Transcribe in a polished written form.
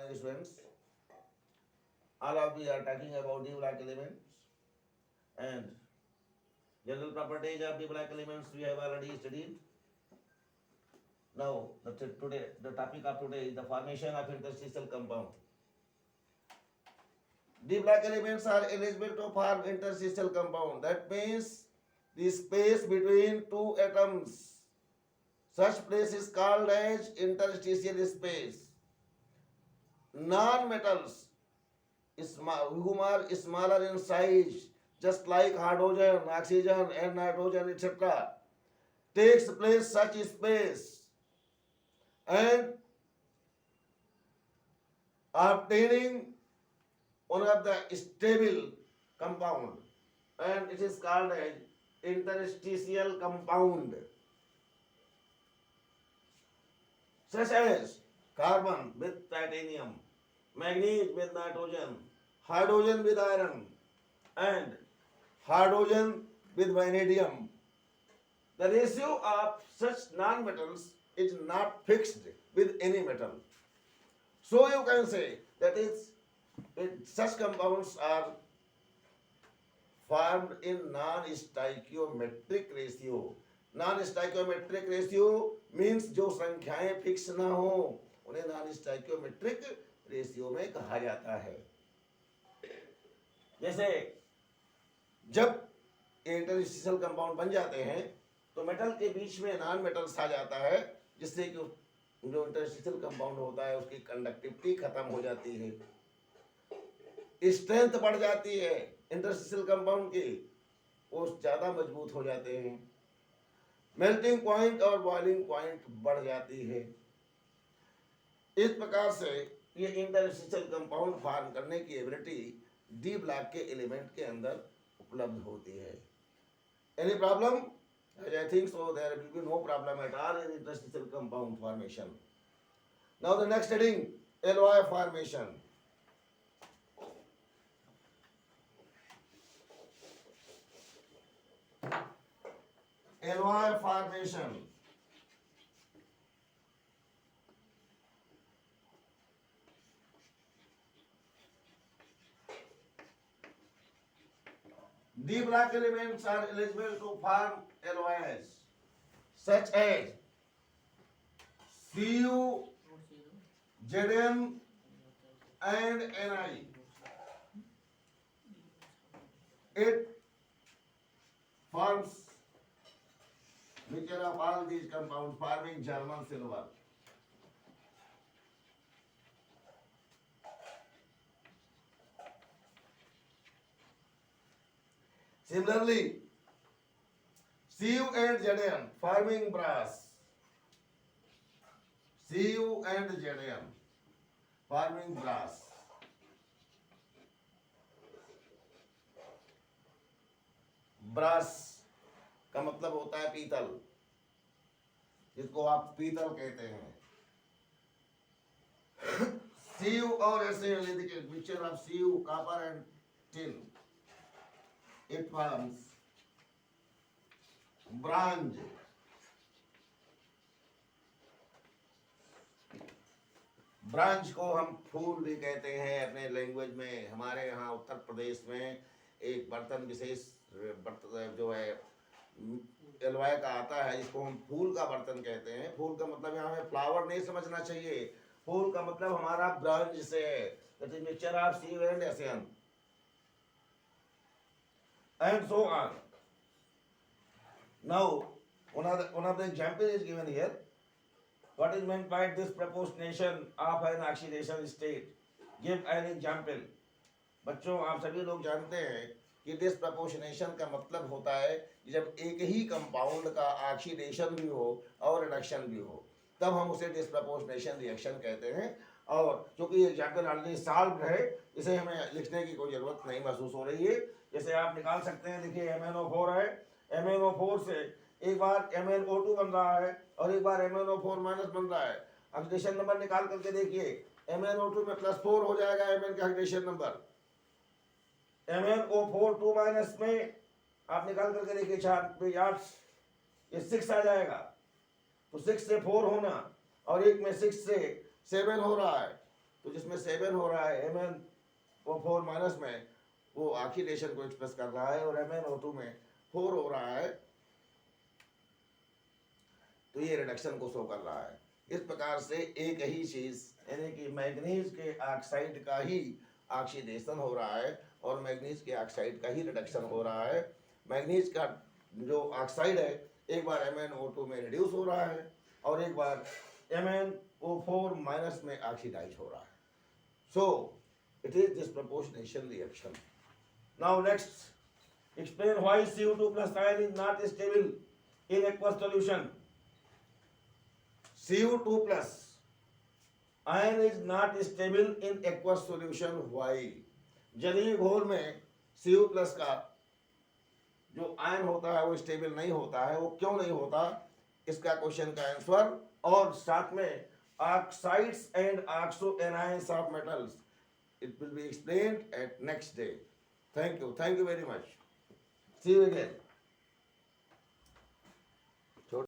dear students, all of we are talking about the black elements and general properties of the black elements we have already studied. Now, the topic of today is the formation of interstitial compound. The black elements are eligible to form interstitial compound. That means the space between two atoms. Such place is called as interstitial space. Non-metals whom are smaller in size, just like hydrogen, oxygen, and nitrogen, etc., takes place such space, and obtaining one of the stable compound, and it is called as interstitial compound, such as carbon with titanium, manganese with nitrogen, hydrogen with iron, and hydrogen with vanadium. The ratio of such non-metals is not fixed with any metal. So you can say that such compounds are formed in non-stoichiometric ratio. Non-stoichiometric ratio means जो संख्याएं fix ना हो उन्हें non-stoichiometric ratio में कहा जाता है. जैसे जब इंटरस्टिशियल कंपाउंड बन जाते हैं तो मेटल के बीच में नॉन मेटल्स आ जाता है, जिससे कि जो इंटरस्टिशियल कंपाउंड होता है उसकी कंडक्टिविटी खत्म हो जाती है, स्ट्रेंथ बढ़ जाती है इंटरस्टिशियल कंपाउंड की, वो ज़्यादा मजबूत हो जाते हैं, मेल्टिंग पॉइंट और बॉइलिंग पॉइंट बढ़ जाती है. इस प्रकार से ये इंटरस्टिशियल कंपाउंड फॉर्म करने की एबिलिटी डी ब्लॉक के एलिमेंट के अंदर उपलब्ध होती है. Any problem? I think so. There will be no problem at all in interstitial compound formation. Now the next heading, alloy formation. Alloy formation. D block elements are eligible to form alloys such as Cu, Zn, and Ni. It forms mixture of all these compounds forming German silver. Similarly, Cu and Zn forming brass. Cu and Zn forming brass. Brass का मतलब होता है पीतल, जिसको आप पीतल कहते हैं. Cu और Zn, देखिए mixture of Cu, copper and tin. It forms bronze. Branch को हम फूल भी कहते हैं अपने लैंग्वेज में. हमारे यहाँ उत्तर प्रदेश में एक बर्तन विशेष बर्तन जो है एलवाय का आता है, जिसको हम फूल का बर्तन कहते हैं. फूल का मतलब यहाँ हमें फ्लावर नहीं समझना चाहिए. फूल का मतलब हमारा ब्रांच से है. That is mixture of Cu and Zn. And so on. Now, one of the example is given here. What is meant by disproportionation of an oxidation state? Give an example. बच्चों, आप सभी लोग जानते हैं कि disproportionation का मतलब होता है कि जब एक ही कंपाउंड का ऑक्सीडेशन भी हो और रिडक्शन भी हो, तब हम उसे डिस्प्रपोर्शनेशन रिएक्शन कहते हैं. और चूंकि एग्जाम्पल ऑलरेडी सॉल्व है, इसे हमें लिखने की कोई ज़रूरत नहीं महसूस हो रही है. जैसे आप निकाल सकते हैं, देखिए MnO4 है, MnO4 से एक बार MnO2 बन रहा है और एक बार MnO4 माइनस बन रहा है. ऑक्सीडेशन नंबर निकाल करके देखिए, MnO2 में +4 हो जाएगा Mn का ऑक्सीडेशन नंबर. MnO4 2 माइनस में आप निकाल करके देखिए 8, ये 6 आ जाएगा. तो 6 से 4 होना और एक में 6 से 7 हो रहा है. तो जिसमें 7 हो रहा है MnO4 माइनस में, वो ऑक्सीडेशन को एक्सप्रेस कर रहा है, और MnO2 में 4 हो रहा है, तो ये रिडक्शन को शो कर रहा है। इस प्रकार से एक ही चीज यानी कि मैग्नीज के ऑक्साइड का ही ऑक्सीडेशन हो रहा है और मैग्नीज के ऑक्साइड का ही रिडक्शन हो रहा है। मैग्नीज का जो ऑक्साइड है एक बार MnO2 में रिड्यूस हो रहा है और एक बार MnO4 माइनस में ऑक्सीडाइज हो रहा है। So it is disproportionation reaction. Now next, explain why CO2 plus ion is not stable in aqueous solution. CO2 plus ion is not stable in aqueous solution. Why? जलीय घोल में CO plus का जो ion होता है वो stable नहीं होता है। वो क्यों नहीं होता, इसका क्वेश्चन का आंसर और साथ में oxides and oxo anions of metals, it will be explained at next day. Thank you very much. See you again.